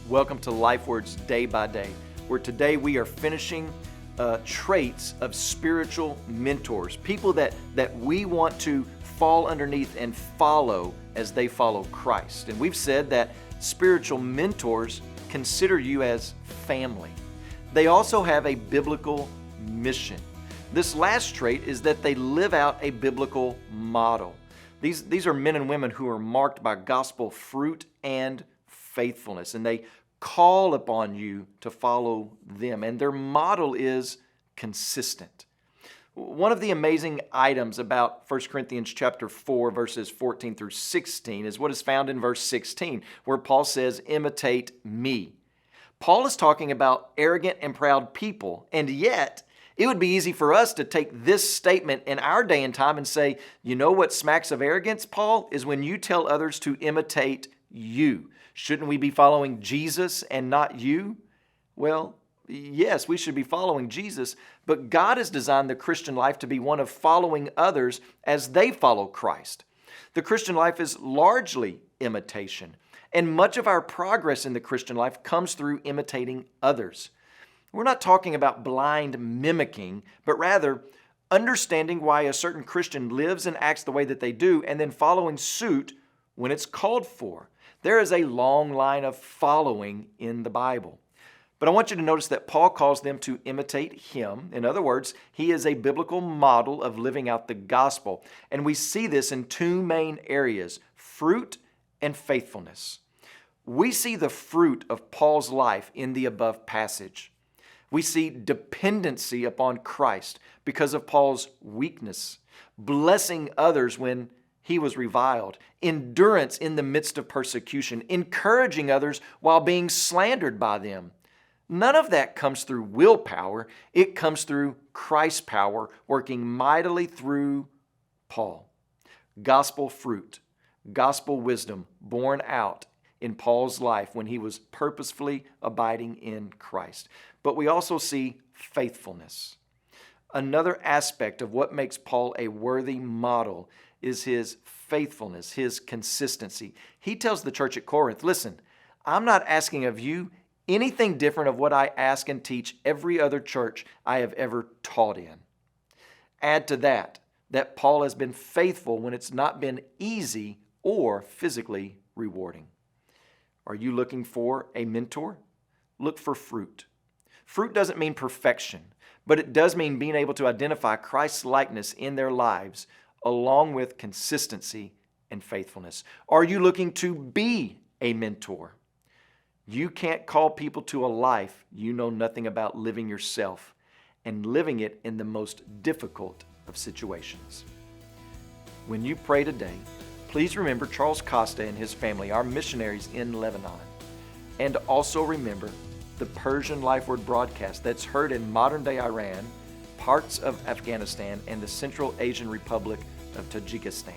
Welcome to Lifeword's Day by Day, where today we are finishing traits of spiritual mentors, people that we want to fall underneath and follow as they follow Christ. And we've said that spiritual mentors consider you as family. They also have a biblical mission. This last trait is that they live out a biblical model. These are men and women who are marked by gospel fruit and faithfulness, and they call upon you to follow them, and their model is consistent. One of the amazing items about 1 Corinthians chapter 4, verses 14 through 16 is what is found in verse 16, where Paul says, "Imitate me." Paul is talking about arrogant and proud people, and yet it would be easy for us to take this statement in our day and time and say, you know what smacks of arrogance, Paul, is when you tell others to imitate you. Shouldn't we be following Jesus and not you? Well, yes, we should be following Jesus, but God has designed the Christian life to be one of following others as they follow Christ. The Christian life is largely imitation, and much of our progress in the Christian life comes through imitating others. We're not talking about blind mimicking, but rather understanding why a certain Christian lives and acts the way that they do, and then following suit when it's called for. There is a long line of following in the Bible. But I want you to notice that Paul calls them to imitate him. In other words, he is a biblical model of living out the gospel. And we see this in two main areas, fruit and faithfulness. We see the fruit of Paul's life in the above passage. We see dependency upon Christ because of Paul's weakness, blessing others when he was reviled, endurance in the midst of persecution, encouraging others while being slandered by them. None of that comes through willpower. It comes through Christ's power working mightily through Paul. Gospel fruit, gospel wisdom born out in Paul's life when he was purposefully abiding in Christ. But we also see faithfulness. Another aspect of what makes Paul a worthy model is his faithfulness, his consistency. He tells the church at Corinth, listen, I'm not asking of you anything different of what I ask and teach every other church I have ever taught in. Add to that Paul has been faithful when it's not been easy or physically rewarding. Are you looking for a mentor? Look for fruit. Fruit doesn't mean perfection, but it does mean being able to identify Christ's likeness in their lives along with consistency and faithfulness. Are you looking to be a mentor? You can't call people to a life you know nothing about living yourself and living it in the most difficult of situations. When you pray today, please remember Charles Costa and his family, our missionaries in Lebanon. And also remember the Persian Lifeword broadcast that's heard in modern-day Iran, parts of Afghanistan, and the Central Asian Republic of Tajikistan.